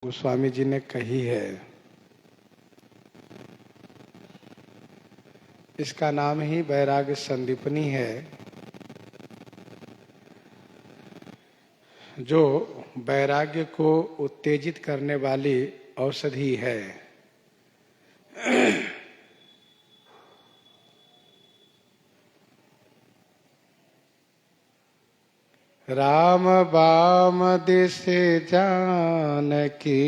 गोस्वामी जी ने कही है। इसका नाम ही वैराग्य संदीपनी है, जो वैराग्य को उत्तेजित करने वाली औषधि है। राम बाम दिसे जानकी,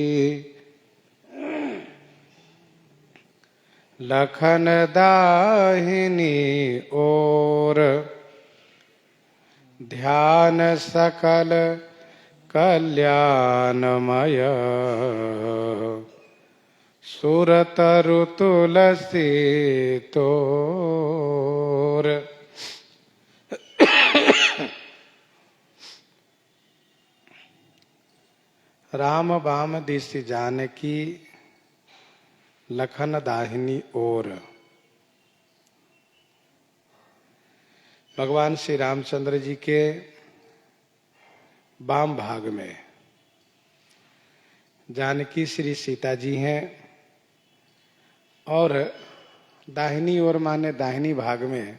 लखन दाहिनी ओर, ध्यान सकल कल्याणमय, सुरतरु तुलसी तोर। राम बाम दिसि जानकी, लखन दाहिनी ओर। भगवान श्री रामचंद्र जी के वाम भाग में जानकी श्री सीता जी हैं और दाहिनी ओर माने दाहिनी भाग में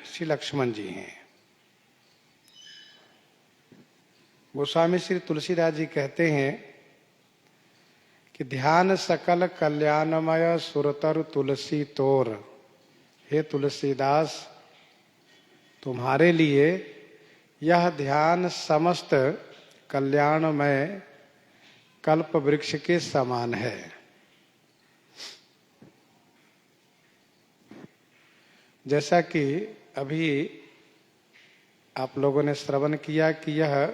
श्री लक्ष्मण जी हैं। गोस्वामी श्री तुलसीदास जी कहते हैं कि ध्यान सकल कल्याणमय, सुरतर तुलसी तोर। हे तुलसीदास, तुम्हारे लिए यह ध्यान समस्त कल्याणमय कल्प वृक्ष के समान है। जैसा कि अभी आप लोगों ने श्रवण किया कि यह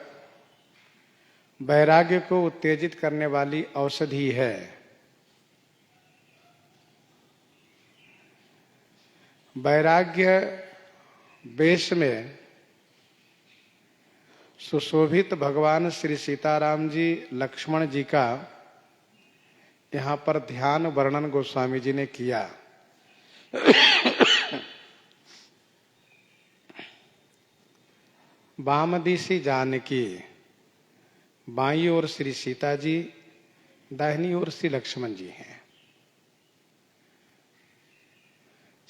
वैराग्य को उत्तेजित करने वाली औषधि है। वैराग्य वेश में सुशोभित भगवान श्री सीताराम जी लक्ष्मण जी का यहाँ पर ध्यान वर्णन गोस्वामी जी ने किया। वाम दिशि जानकी, बाईं ओर श्री सीता जी, दाहिनी ओर श्री लक्ष्मण जी हैं।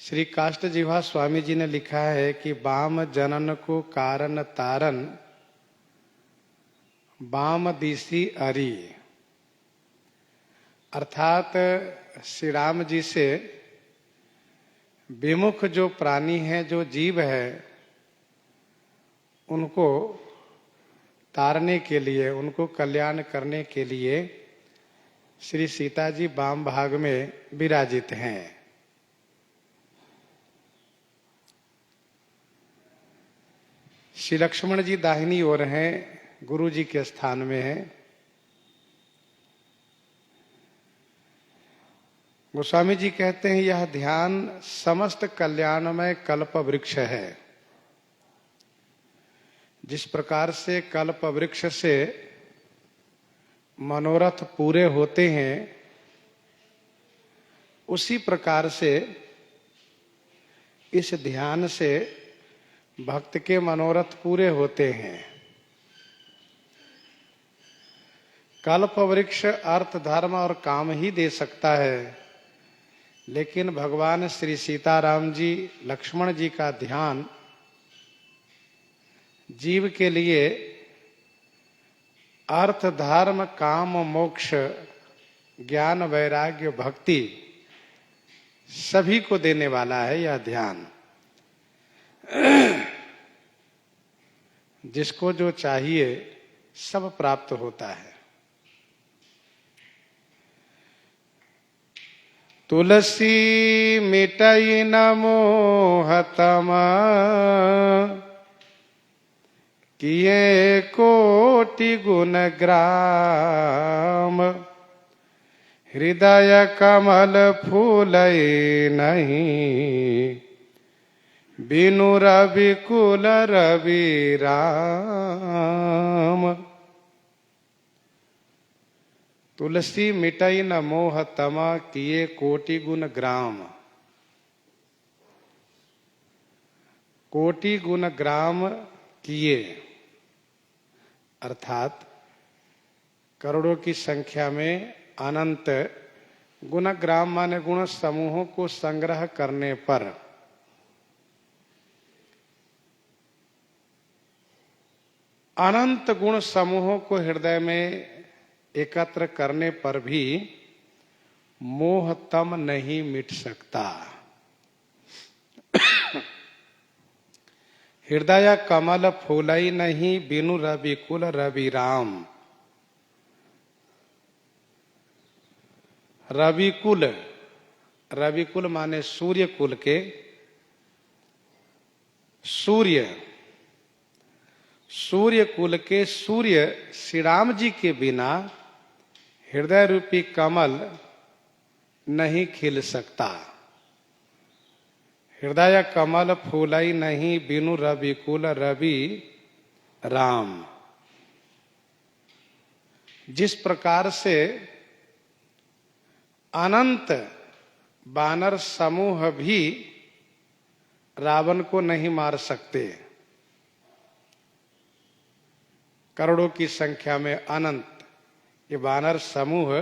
श्री काष्ठजिह्वा स्वामी जी ने लिखा है कि वाम जनन को कारण तारन, वाम दिशि अरि। अर्थात श्री राम जी से विमुख जो प्राणी है, जो जीव है, उनको तारने के लिए, उनको कल्याण करने के लिए श्री सीता जी वाम भाग में विराजित हैं। श्री लक्ष्मण जी दाहिनी ओर हैं, गुरु जी के स्थान में हैं। गोस्वामी जी कहते हैं यह ध्यान समस्त कल्याणमय कल्प वृक्ष है। जिस प्रकार से कल्प वृक्ष से मनोरथ पूरे होते हैं, उसी प्रकार से इस ध्यान से भक्त के मनोरथ पूरे होते हैं। कल्प वृक्ष अर्थ, धर्म और काम ही दे सकता है, लेकिन भगवान श्री सीताराम जी लक्ष्मण जी का ध्यान जीव के लिए अर्थ, धर्म, काम, मोक्ष, ज्ञान, वैराग्य, भक्ति सभी को देने वाला है। यह ध्यान जिसको जो चाहिए सब प्राप्त होता है। तुलसी मिटई न मोह तम, किए कोटि गुण ग्राम। हृदय कमल फूलई नहीं, बिनु रवि कुल रवि राम। तुलसी मिटई न मोह तम, किए कोटि गुण ग्राम। कोटि गुण ग्राम किए, अर्थात करोड़ों की संख्या में अनंत गुणग्राम माने गुण समूहों को संग्रह करने पर अनंत गुण समूहों को हृदय में एकत्र करने पर भी मोह तम नहीं मिट सकता। हृदय कमल फूलई नहीं बिनु रवि कुल रवि राम। रविकुल, रविकुल माने सूर्य कुल के सूर्य, सूर्य कुल के सूर्य श्री राम जी के बिना हृदय रूपी कमल नहीं खिल सकता। हृदय कमल फूलई नहीं बिनु रवि कुल रवि राम। जिस प्रकार से अनंत वानर समूह भी रावण को नहीं मार सकते, करोड़ों की संख्या में अनंत ये वानर समूह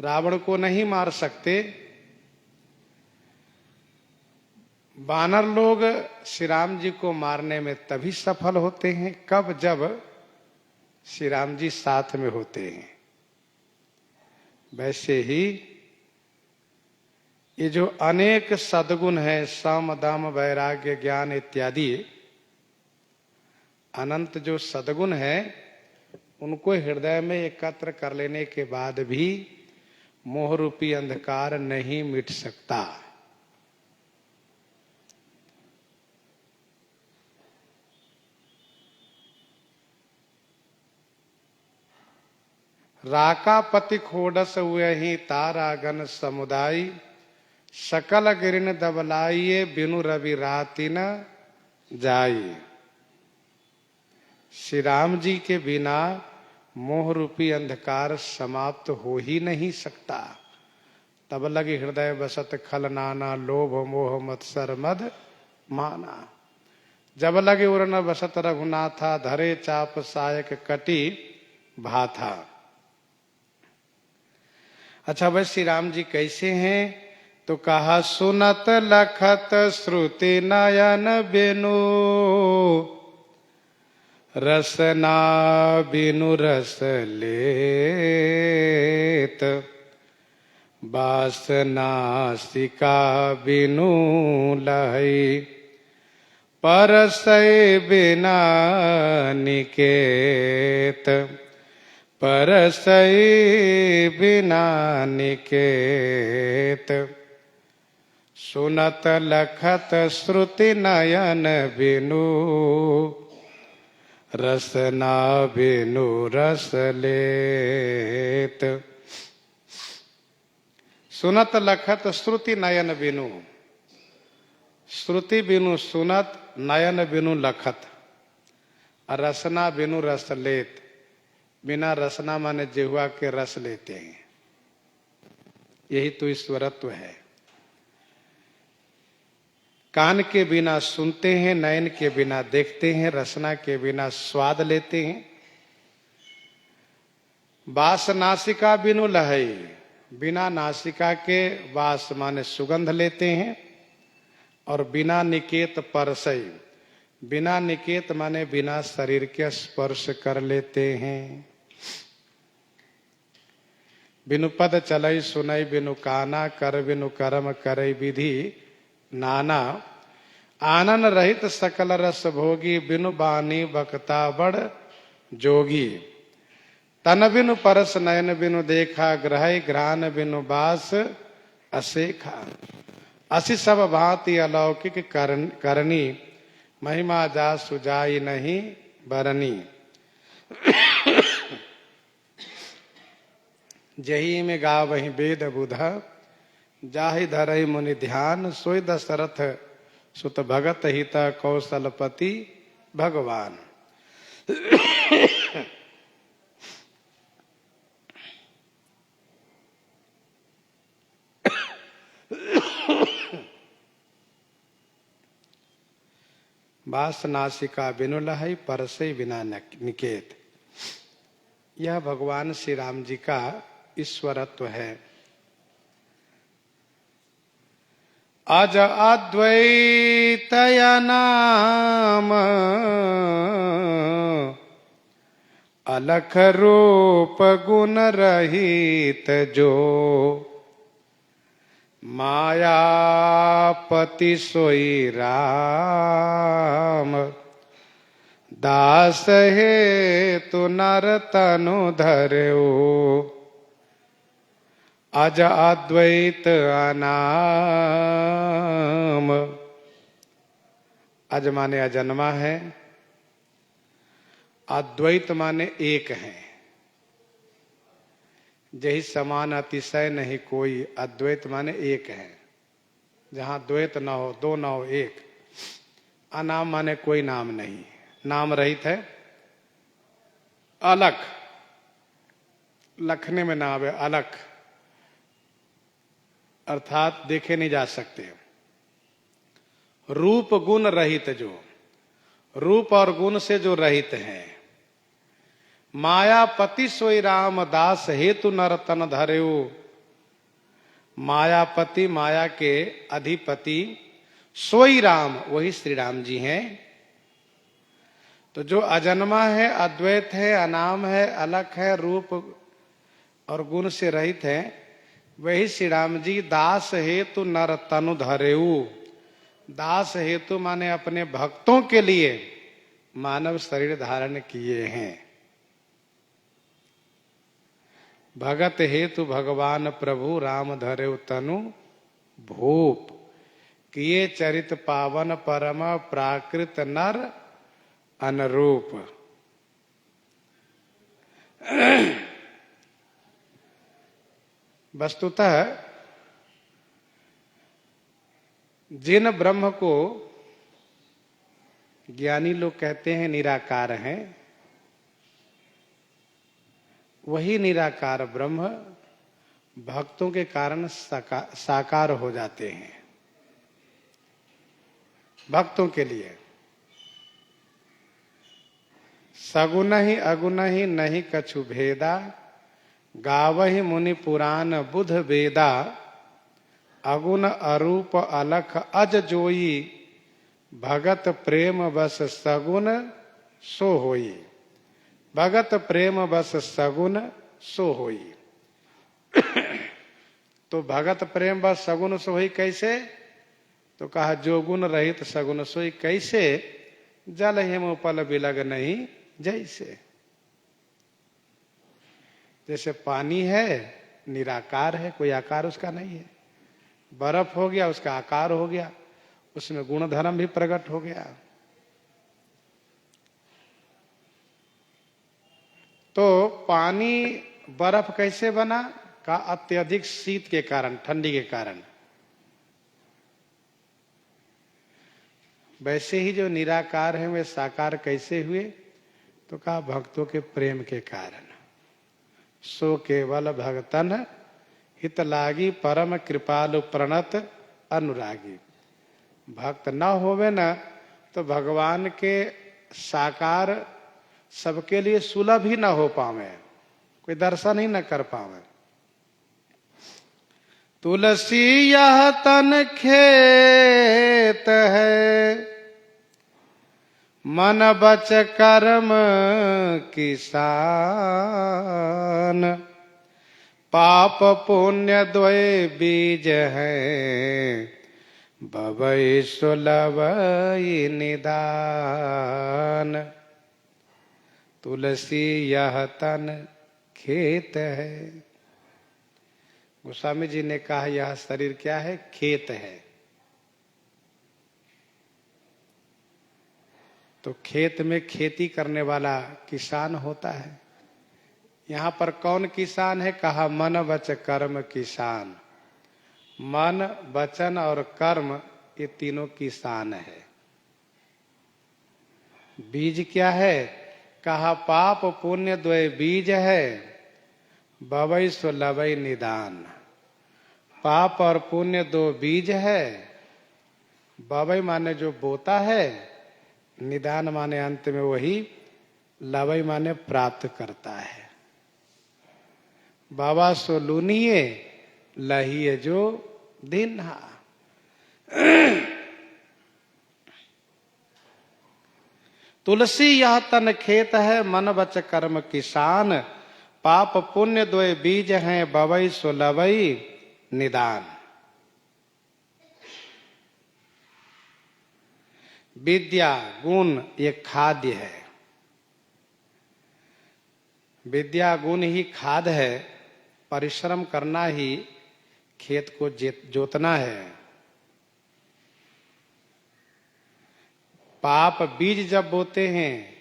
रावण को नहीं मार सकते। वानर लोग श्री राम जी को मारने में तभी सफल होते हैं कब, जब श्री राम जी साथ में होते हैं। वैसे ही ये जो अनेक सद्गुण है, सम दम वैराग्य ज्ञान इत्यादि अनंत जो सद्गुण है, उनको हृदय में एकत्र कर लेने के बाद भी मोह रूपी अंधकार नहीं मिट सकता। राकापति खोडस हुए तारागन समुदाय सकल गिरिन दबलाइए बिनु रवि राति न जाई। श्री राम जी के बिना मोह रूपी अंधकार समाप्त हो ही नहीं सकता। तब लगे हृदय बसत खल नाना लोभ मोह मत्सर मद माना। जब लगे उरन बसत रघुनाथा धरे चाप सायक कटी भाथा। अच्छा भाई श्री राम जी कैसे हैं? तो कहा सुनत लखत श्रुति नयन बिनु रसना बिनु रस लेत बासना सिका बिनु लहई परसय बिना निकेत परसय बिना निकेत। सुनत लखत श्रुति नयन बिनु रसना बिनु रस लेत। सुनत लखत श्रुति नयन बिनु, श्रुति बिनु सुनत, नयन बिनु लखत, रसना बिनु रस लेत। बिना रसना माने जिह्वा के रस लेते हैं, यही तो ईश्वरत्व है। कान के बिना सुनते हैं, नयन के बिना देखते हैं, रसना के बिना स्वाद लेते हैं। वास नासिका बिनु लहई, बिना नासिका के वास माने सुगंध लेते हैं। और बिना निकेत परसई, बिना निकेत माने बिना शरीर के स्पर्श कर लेते हैं। बिनु पद चलई सुनई बिनु काना कर बिनु कर्म करई विधि नाना। आनन रहित सकल रस भोगी बिनु बानी बकता बड़ जोगी। तन बिनु परस नयन बिनु देखा ग्रह घ्राण बिनु बास असेखा। असी सब भांति अलौकिक करनी महिमा जा सुजाई नहीं बरनी। जही में गा वही वेद बुधा जाहि धरहि मुनि ध्यान। सोई दशरथ सुत भगत हिता कौशलपति भगवान। बास नासिका बिनु लहई परसई बिना निकेत। यह भगवान श्री राम जी का ईश्वरत्व है। अज अद्वैतय नाम अलख रूप गुण रहित जो, मायापति सोई राम दास हे तु नर तनु धर्यो। अज अद्वैत अनाम, अज माने अजन्मा है, अद्वैत माने एक है, जही समान अतिशय नहीं कोई, अद्वैत माने एक है, जहां द्वैत न हो, दो न हो, एक। अनाम माने कोई नाम नहीं, नाम रहित है। अलख, लखने में नाम है, अलख अर्थात देखे नहीं जा सकते। रूप गुण रहित जो, रूप और गुण से जो रहित है। मायापति सोई राम दास हेतु नर तन धर्यो। मायापति माया के अधिपति सोई राम वही श्री राम जी हैं। तो जो अजन्मा है, अद्वैत है, अनाम है, अलख है, रूप और गुण से रहित है, वही श्री राम जी दास हेतु नर तनु धर्यो। दास हेतु माने अपने भक्तों के लिए मानव शरीर धारण किए हैं। भगत हेतु भगवान प्रभु राम धर्यो तनु भूप। किए चरित पावन परम प्राकृत नर अनुरूप। वस्तुतः जिन ब्रह्म को ज्ञानी लोग कहते हैं निराकार हैं, वही निराकार ब्रह्म भक्तों के कारण साकार हो जाते हैं। भक्तों के लिए सगुन ही अगुन ही नहीं कछु भेदा, गावहि मुनि पुराण बुध वेदा। अगुण अरूप अलख अज जोई, भगत प्रेम बस सगुन सो होई। भगत प्रेम बस सगुन सो होई। तो भगत प्रेम बस सगुन सो होई कैसे? तो कहा जो गुण रहित सगुन सोई कैसे, जल हिम पल बिलग नहीं जैसे। जैसे पानी है निराकार है, कोई आकार उसका नहीं है। बर्फ हो गया उसका आकार हो गया, उसमें गुण धर्म भी प्रकट हो गया। तो पानी बर्फ कैसे बना? का अत्यधिक शीत के कारण, ठंडी के कारण। वैसे ही जो निराकार है वे साकार कैसे हुए? तो कहा भक्तों के प्रेम के कारण। सो केवल भगतन हित लागी, परम कृपालु प्रणत अनुरागी। भक्त न होवे न तो भगवान के साकार सबके लिए सुलभ ही न हो पावे, कोई दर्शन ही न कर पावे। तुलसी यह तन खेत है, मन बच कर्म किसान। पाप पुण्य द्वय बीज है, बवै सुलभई निदान। तुलसी यह तन खेत है। गोस्वामी जी ने कहा यह शरीर क्या है? खेत है। तो खेत में खेती करने वाला किसान होता है। यहाँ पर कौन किसान है? कहा मन वच कर्म किसान। मन, वचन और कर्म ये तीनों किसान है। बीज क्या है? कहा पाप पुण्य द्वय बीज है, बवै सुलभई निदान। पाप और पुण्य दो बीज है। बवै माने जो बोता है, निदान माने अंत में वही, लवई माने प्राप्त करता है। बाबा सो लूनिए लहिए जो दिन्हा। तुलसी यह तन खेत है मन बच कर्म किसान, पाप पुण्य द्वय बीज हैं बवई सो लवई निदान। विद्या गुण ये खाद्य है, विद्या गुण ही खाद है, परिश्रम करना ही खेत को जोतना है। पाप बीज जब बोते हैं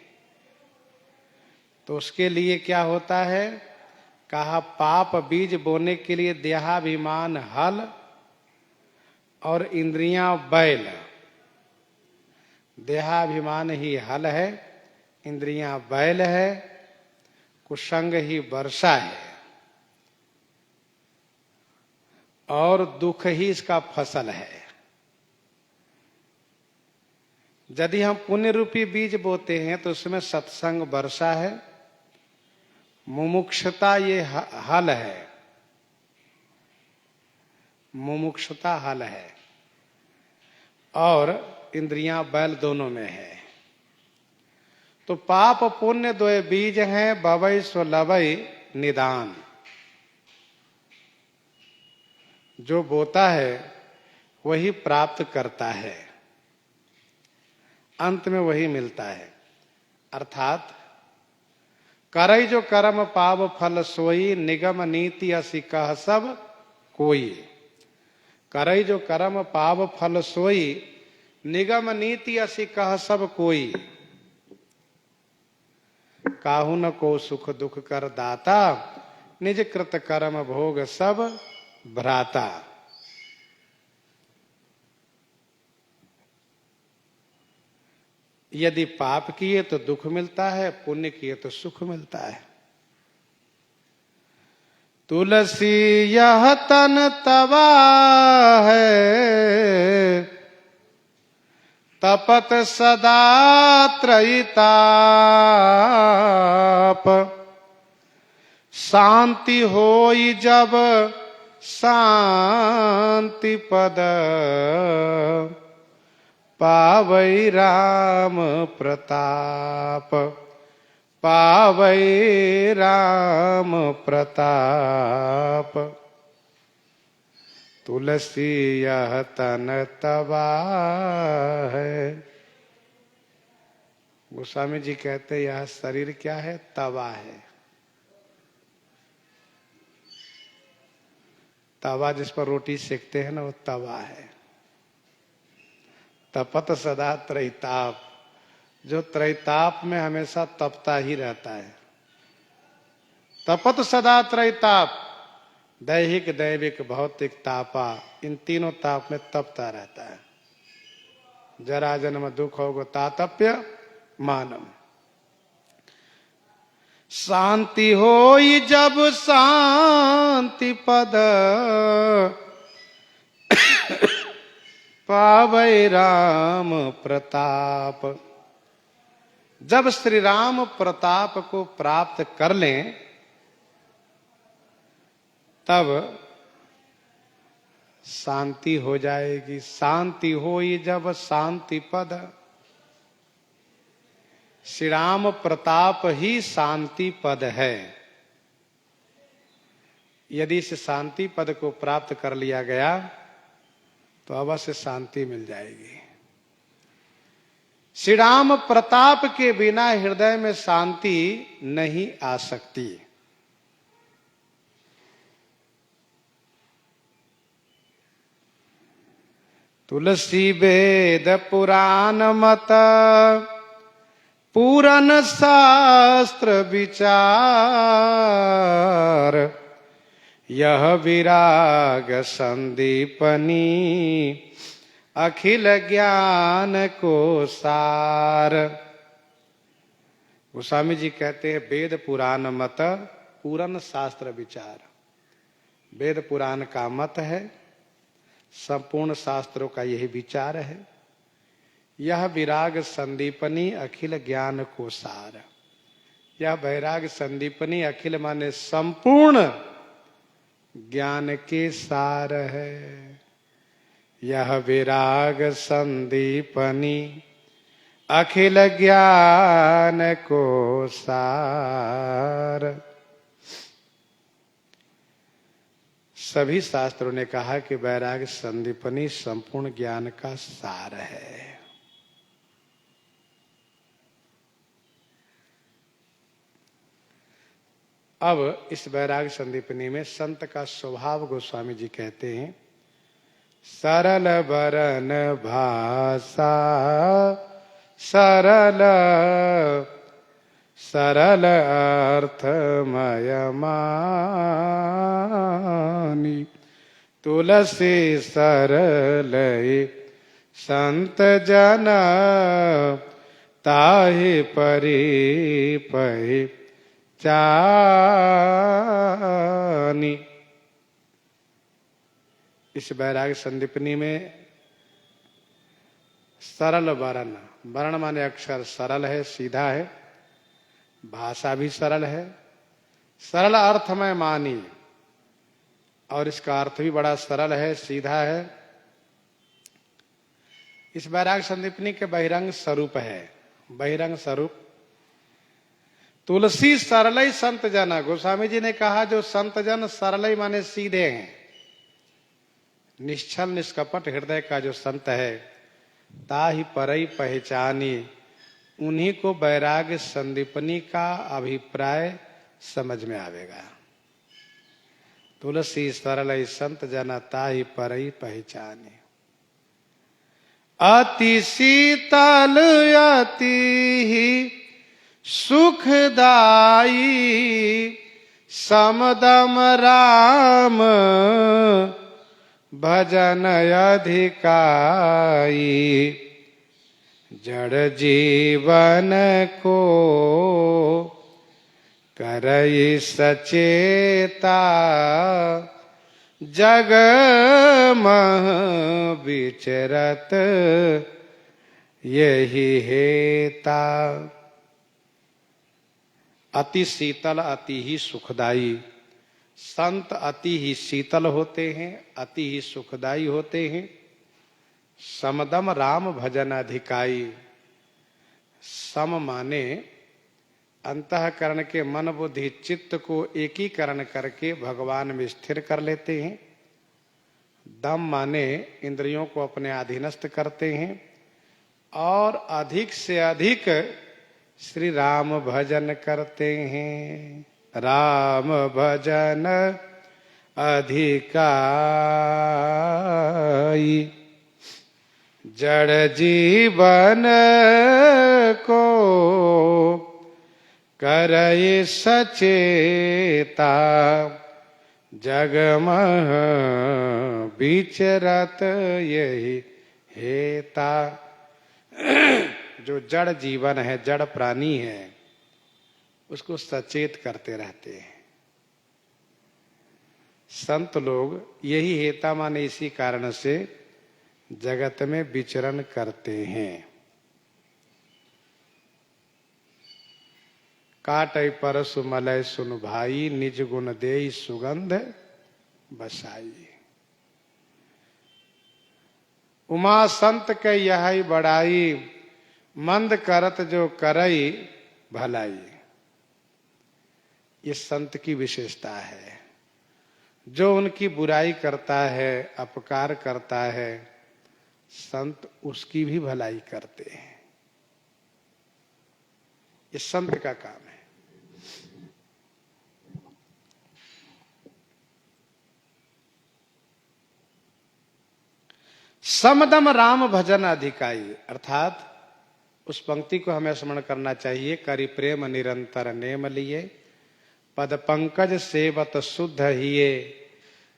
तो उसके लिए क्या होता है, कहा पाप बीज बोने के लिए देहाभिमान हल और इंद्रियां बैल। देहाभिमान ही हल है, इंद्रियां बैल है, कुसंग ही वर्षा है और दुख ही इसका फसल है। यदि हम पुण्य रूपी बीज बोते हैं तो उसमें सत्संग वर्षा है, मुमुक्षुता ये हल है, मुमुक्षुता हल है और इंद्रियां बैल दोनों में है। तो पाप पुण्य दो बीज हैं बवई सो लवई निदान। जो बोता है वही प्राप्त करता है, अंत में वही मिलता है। अर्थात करई जो कर्म पाव फल सोई, निगम नीति असि कह सब कोई। करई जो कर्म पाव फल सोई, निगम नीति असि कह सब कोई। काहू न को सुख दुख कर दाता, निज कृत कर्म भोग सब भ्राता। यदि पाप किए तो दुख मिलता है, पुण्य किए तो सुख मिलता है। तुलसी यह तन तवा है, तपत सदा त्रयिताप। शांति होई जब शांति पद, पावई राम प्रताप। पावई राम प्रताप। तुलसी यह तन तवा है। गोस्वामी जी कहते यह शरीर क्या है, तवा है। तवा जिस पर रोटी सेकते हैं ना, वो तवा है। तपत सदा त्रैताप, जो त्रैताप में हमेशा तपता ही रहता है। तपत सदा त्रैताप, दैहिक दैविक भौतिक तापा, इन तीनों ताप में तपता रहता है। जरा जन्म दुख होगो तातप्य मानम। शांति होई जब शांति पद, पावै राम प्रताप। जब श्री राम प्रताप को प्राप्त कर लें तब शांति हो जाएगी। शांति होई जब शांति पद, श्री राम प्रताप ही शांति पद है। यदि इस शांति पद को प्राप्त कर लिया गया तो अवश्य शांति मिल जाएगी। श्री राम प्रताप के बिना हृदय में शांति नहीं आ सकती। तुलसी वेद पुराण मत, पूरन शास्त्र विचार। यह विराग संदीपनी, अखिल ज्ञान को सार। गोस्वामी जी कहते हैं वेद पुराण मत, पूरन शास्त्र विचार। वेद पुराण का मत है, संपूर्ण शास्त्रों का यही विचार है। यह विराग संदीपनी, अखिल ज्ञान को सार। यह वैराग संदीपनी, अखिल माने संपूर्ण ज्ञान के सार है। यह विराग संदीपनी अखिल ज्ञान को सार। सभी शास्त्रों ने कहा कि वैराग संदीपनी संपूर्ण ज्ञान का सार है। अब इस वैराग संदीपनी में संत का स्वभाव गोस्वामी जी कहते हैं, सरल बरन भाषा सरल सरल अर्थमय मानी, तुलसी सरल संत जन ताहि परि पहचानी। इस वैराग संदीपनी में सरल वर्ण, वर्ण माने अक्षर सरल है, सीधा है, भाषा भी सरल है, सरल अर्थ में मानी, और इसका अर्थ भी बड़ा सरल है, सीधा है। इस वैराग संदीपनी के बहिरंग स्वरूप है। बहिरंग स्वरूप तुलसी सरलई संत जन। गोस्वामी जी ने कहा जो संत जन सरलई माने सीधे हैं, निश्चल निष्कपट हृदय का जो संत है, ताहि परई पहचानी, उन्हीं को वैराग्य संदीपनी का अभिप्राय समझ में आवेगा। तुलसी सरलई संत जन ताहि परई पहचानी। अति शीतल अति ही सुखदाई, समदम राम भजन अधिकाई, जड़ जीवन को करई सचेता, जग मह विचरत यही हेता। अति शीतल अति ही सुखदाई। संत अति ही शीतल होते हैं, अति ही सुखदाई होते हैं। समदम राम भजन अधिकाई। सम माने अंतःकरण के मन बुद्धि चित्त को एकीकरण करके भगवान में स्थिर कर लेते हैं। दम माने इंद्रियों को अपने अधीनस्थ करते हैं, और अधिक से अधिक श्री राम भजन करते हैं। राम भजन अधिकाई, जड़ जीवन को करई सचेता, जगमह विचरत यही हेता। जो जड़ जीवन है, जड़ प्राणी है, उसको सचेत करते रहते हैं संत लोग। यही हेता माने इसी कारण से जगत में विचरण करते हैं। काटई परसु मलय सुन भाई, निज गुण देई सुगंध बसाई। उमा संत के यही बड़ाई, मंद करत जो करई भलाई। ये संत की विशेषता है। जो उनकी बुराई करता है, अपकार करता है, संत उसकी भी भलाई करते हैं। ये संत का काम है। समदम राम भजन अधिकाई, अर्थात उस पंक्ति को हमें स्मरण करना चाहिए। करि प्रेम निरंतर नेम लिए, पद पंकज सेवत शुद्ध हिये,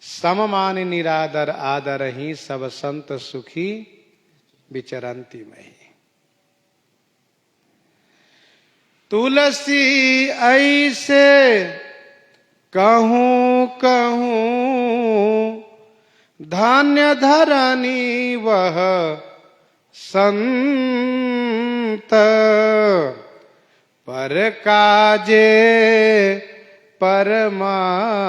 सममान निरादर आदर ही, सब संत सुखी विचरंती मही। तुलसी ऐसे कहूं कहूं, धान्य धरनी वह संत, पर काजे परमारथी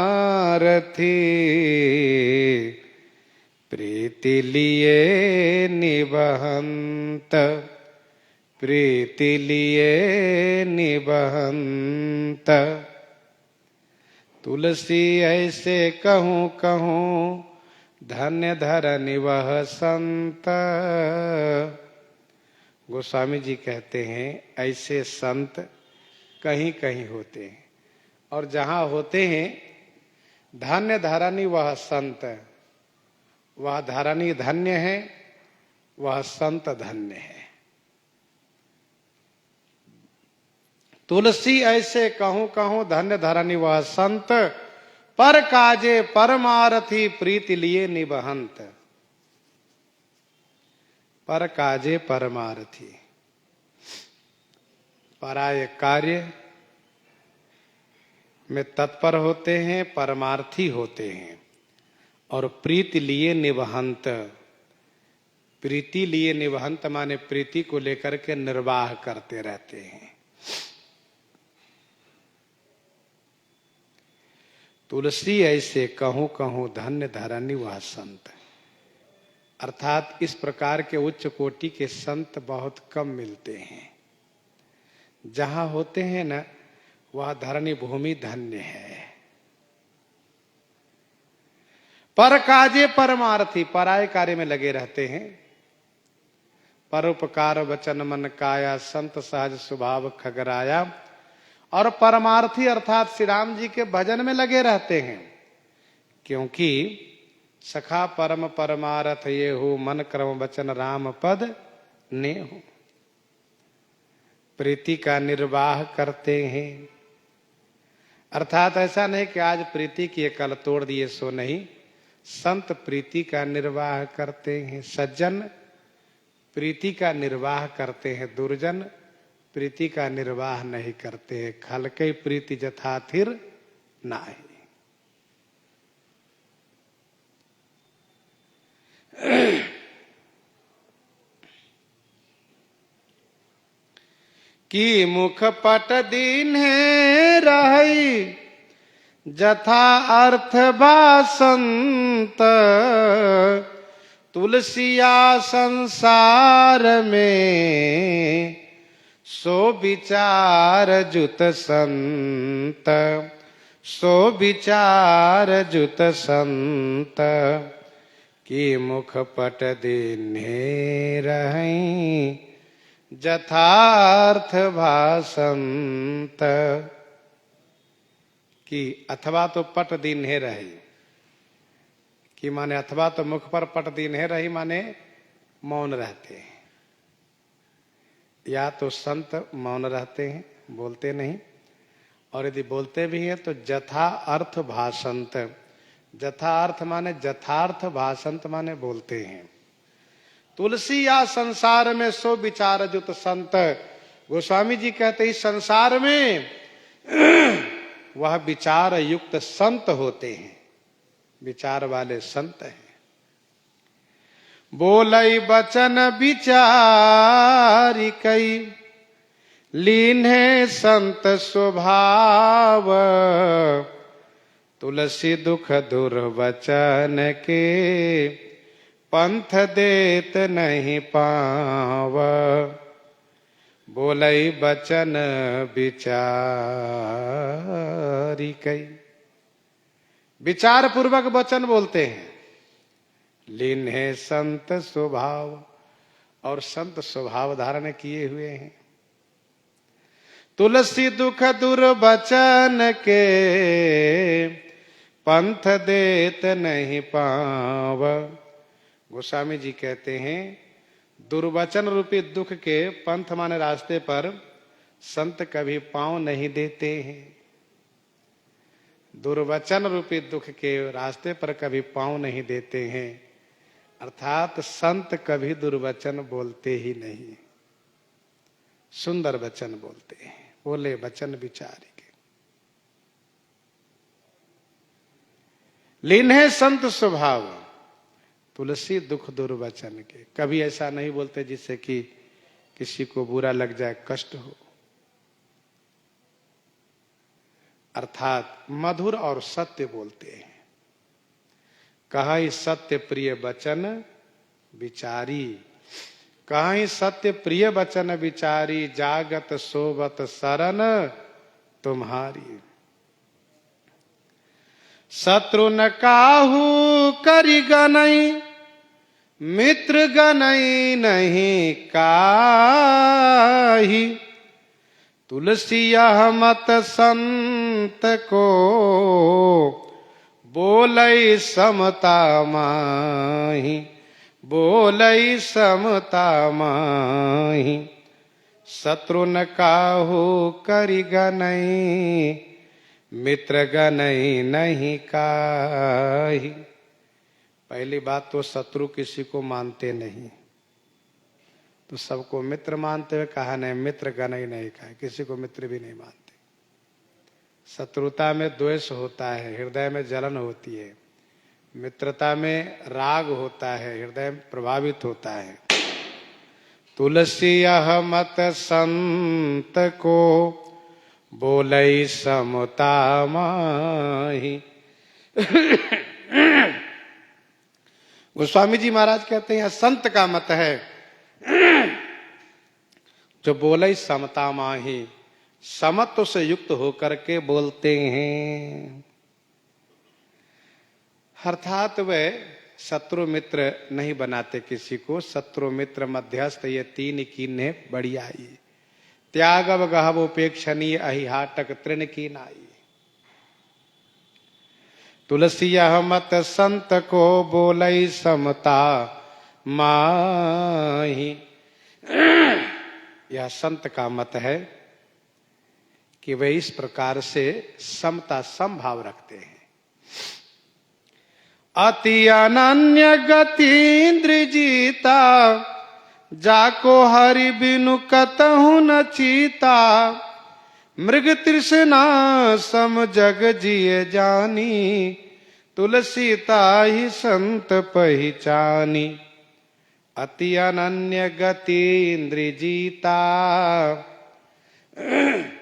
प्रीति लिए निबहंत प्रीति लिए निबहंत। तुलसी ऐसे कहूँ कहूँ धन्य धरनि वह संत। गोस्वामी जी कहते हैं ऐसे संत कहीं कहीं होते हैं, और जहाँ होते हैं धन्य धरनि वह संत, वह धरनी धन्य है, वह संत धन्य है। तुलसी ऐसे कहूँ कहूँ धन्य धरनि वह संत, पर काजे परमारथी प्रीति लिए निबहंत। पर काजे परमारथी, पराय कार्य में तत्पर होते हैं, परमार्थी होते हैं, और प्रीति लिए निबहंत। प्रीति लिए निबहंत माने प्रीति को लेकर के निर्वाह करते रहते हैं। तुलसी ऐसे कहूँ कहूँ धन्य धरनि वह संत। अर्थात इस प्रकार के उच्च कोटि के संत बहुत कम मिलते हैं। जहां होते हैं न, वह धरणी भूमि धन्य है। पर काजे परमार्थी, पराय कार्य में लगे रहते हैं। परोपकार वचन मन काया, संत सहज स्वभाव खगराया। और परमार्थी अर्थात श्री राम जी के भजन में लगे रहते हैं, क्योंकि सखा परम परमारथ ये हो, मन क्रम वचन राम पद ने हो। प्रीति का निर्वाह करते हैं। अर्थात ऐसा नहीं कि आज प्रीति किए कल तोड़ दिए, सो नहीं। संत प्रीति का निर्वाह करते हैं, सज्जन प्रीति का निर्वाह करते हैं, दुर्जन प्रीति का निर्वाह नहीं करते हैं। खलके प्रीति जथा थिर नाहि। की मुख पट दीन्हे रही जथा अर्थ बासंत। तुलसिया संसार में सो विचार जुत संत, सो विचार जुत संत। की मुख पट दीन्हे रही जथार्थ भासंत। कि अथवा तो पट दीन्हे रही, कि माने अथवा तो मुख पर पट दीन्हे रही माने मौन रहते हैं, या तो संत मौन रहते हैं, बोलते नहीं, और यदि बोलते भी हैं तो जथा अर्थ भाषंत। जथा अर्थ माने जथार्थ, भाषंत माने बोलते हैं। तुलसी या संसार में सो विचार जुत संत। गोस्वामी जी कहते इस संसार में वह विचार युक्त संत होते हैं, विचार वाले संत हैं। बोलई बचन विचारी कई, लीन्हे संत स्वभाव। तुलसी दुख दुर्वचन के, पंथ देत नहीं पाव। बोलई बचन विचारी कई, विचार पूर्वक वचन बोलते हैं। लीन्हे संत स्वभाव, और संत स्वभाव धारण किए हुए हैं। तुलसी दुख दुर्वचन के, पंथ देत नहीं पाव। गोस्वामी जी कहते हैं दुर्वचन रूपी दुख के, पंथ माने रास्ते पर, संत कभी पांव नहीं देते हैं। दुर्वचन रूपी दुख के रास्ते पर कभी पांव नहीं देते हैं। अर्थात संत कभी दुर्वचन बोलते ही नहीं, सुंदर वचन बोलते हैं। बोले वचन विचारी के, लीन्हे संत स्वभाव। तुलसी दुख दुर्वचन के, कभी ऐसा नहीं बोलते जिससे कि किसी को बुरा लग जाए, कष्ट हो। अर्थात मधुर और सत्य बोलते हैं। कहि सत्य प्रिय वचन विचारी, कहि सत्य प्रिय वचन विचारी, जागत सोबत शरण तुम्हारी। शत्रु न काहू करि गनई, मित्र गनई नहीं काहि। तुलसी यह मत संत को, बोलई समता माही, बोलई समता माही। शत्रु न काहू करि गनई, मित्र गनई नहीं काहि। पहली बात तो शत्रु किसी को मानते नहीं, तो सबको मित्र मानते हुए कहा नहीं मित्र गनई नहीं काहि, किसी को मित्र भी नहीं मानते। शत्रुता में द्वेष होता है, हृदय में जलन होती है। मित्रता में राग होता है, हृदय प्रभावित होता है। तुलसी यह मत संत को, बोलई समता माही। गोस्वामी जी महाराज कहते हैं संत का मत है जो बोलई समता माही, समत्व से युक्त होकर के बोलते हैं। अर्थात वे शत्रु मित्र नहीं बनाते किसी को। शत्रु मित्र मध्यस्थ ये तीन कीन्हे बड़ी आई, त्यागव गहव उपेक्षणीय अहिहाटक तृण की नाई। तुलसी यह मत संत को, बोलई समता माही। यह संत का मत है कि वे इस प्रकार से समता समभाव रखते हैं। अति अनन्य गति इंद्र जीता, जाको हरि बिनु कतहु न चीता। मृग तृष्णा सम जग जिय जानी, तुलसी ताहि संत पहिचानी। अति अनन्य गति इंद्र जीता।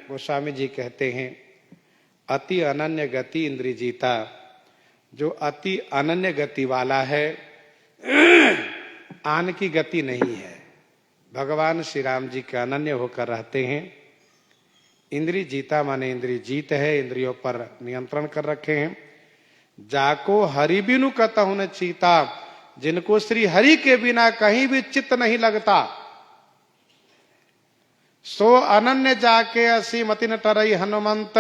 गोस्वामी जी कहते हैं अति अनन्य गति इंद्र जीता। जो अति अनन्य गति वाला है, आन की गति नहीं है। भगवान श्री राम जी के अनन्य होकर रहते हैं। इंद्रिय जीता माने इंद्रिय जीत है, इंद्रियों पर नियंत्रण कर रखे हैं। जाको हरि बिनु कतहु न चीता, जिनको श्री हरि के बिना कहीं भी चित्त नहीं लगता। सो अनन्य जाके असीमति न टरई हनुमंत,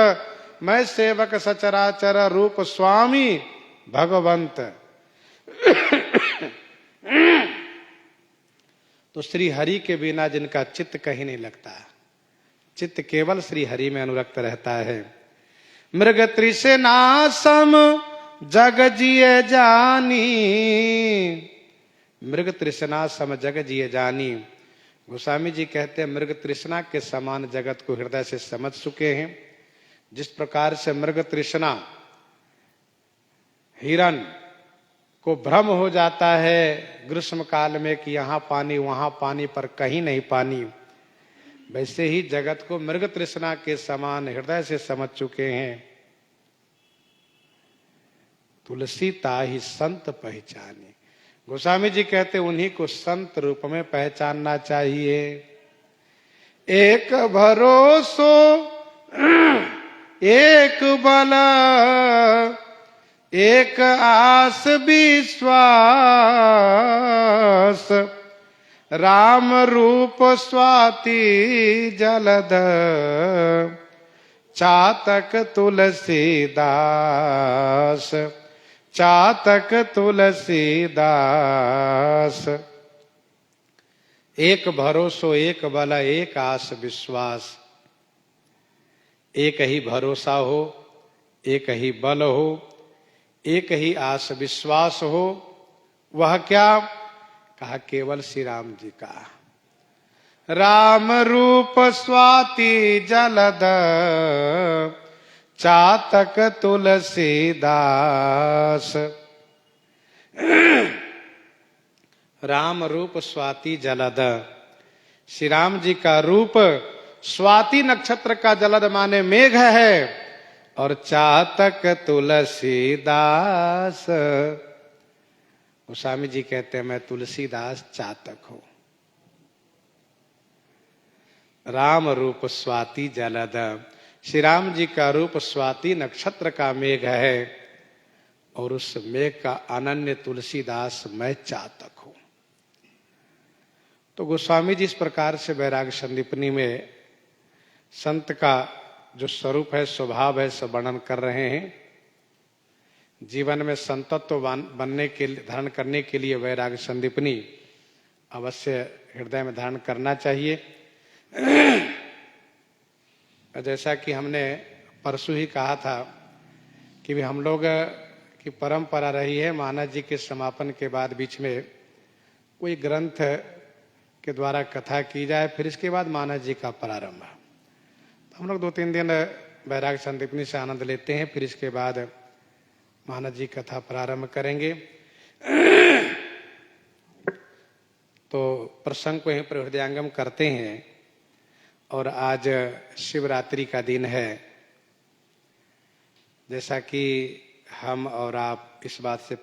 मैं सेवक सचराचर रूप स्वामी भगवंत। तो श्री हरि के बिना जिनका चित्त कहीं नहीं लगता, चित्त केवल श्री हरि में अनुरक्त रहता है। मृग तृष्णा सम जग जिय जानी, मृग तृष्णा सम जग जिय जानी। गोस्वामी जी कहते हैं मृग तृष्णा के समान जगत को हृदय से समझ चुके हैं। जिस प्रकार से मृग तृष्णा हिरण को भ्रम हो जाता है ग्रीष्म काल में कि यहाँ पानी वहां पानी पर कहीं नहीं पानी, वैसे ही जगत को मृग तृष्णा के समान हृदय से समझ चुके हैं। तुलसी ताहि संत पहचाने। गोस्वामी जी कहते उन्हीं को संत रूप में पहचानना चाहिए। एक भरोसो एक बल, एक आस विश्वास। राम रूप स्वाति जलद, चातक तुलसीदास, चातक तुलसीदास। एक भरोसो एक बल, एक आस विश्वास। एक ही भरोसा हो, एक ही बल हो, एक ही आस विश्वास हो। वह क्या? कहा केवल श्री राम जी का। राम रूप स्वाति जलद, चातक तुलसीदास। राम रूप स्वाति जलद। श्री राम जी का रूप स्वाति नक्षत्र का जलद माने मेघ है, और चातक तुलसीदास। गोस्वामी जी कहते हैं मैं तुलसीदास चातक हूं। राम रूप स्वाति जलद, श्री राम जी का रूप स्वाति नक्षत्र का मेघ है और उस मेघ का अनन्य तुलसीदास मैं चातक हूं। तो गोस्वामी जी इस प्रकार से वैराग्य संदीपनी में संत का जो स्वरूप है, स्वभाव है, सब वर्णन कर रहे हैं। जीवन में संतत्व बनने के लिए, धारण करने के लिए वैराग्य संदीपनी अवश्य हृदय में धारण करना चाहिए। जैसा कि हमने परसों ही कहा था कि भी हम लोग की परंपरा रही है, महाराज जी के समापन के बाद बीच में कोई ग्रंथ के द्वारा कथा की जाए, फिर इसके बाद महाराज जी का प्रारंभ। तो हम लोग 2-3 दिन वैराग्य संदीपनी से आनंद लेते हैं, फिर इसके बाद महाराज जी कथा प्रारंभ करेंगे। तो प्रसंग को यहीं पर हृदयांगम करते हैं। और आज शिवरात्रि का दिन है। जैसा कि हम और आप इस बात से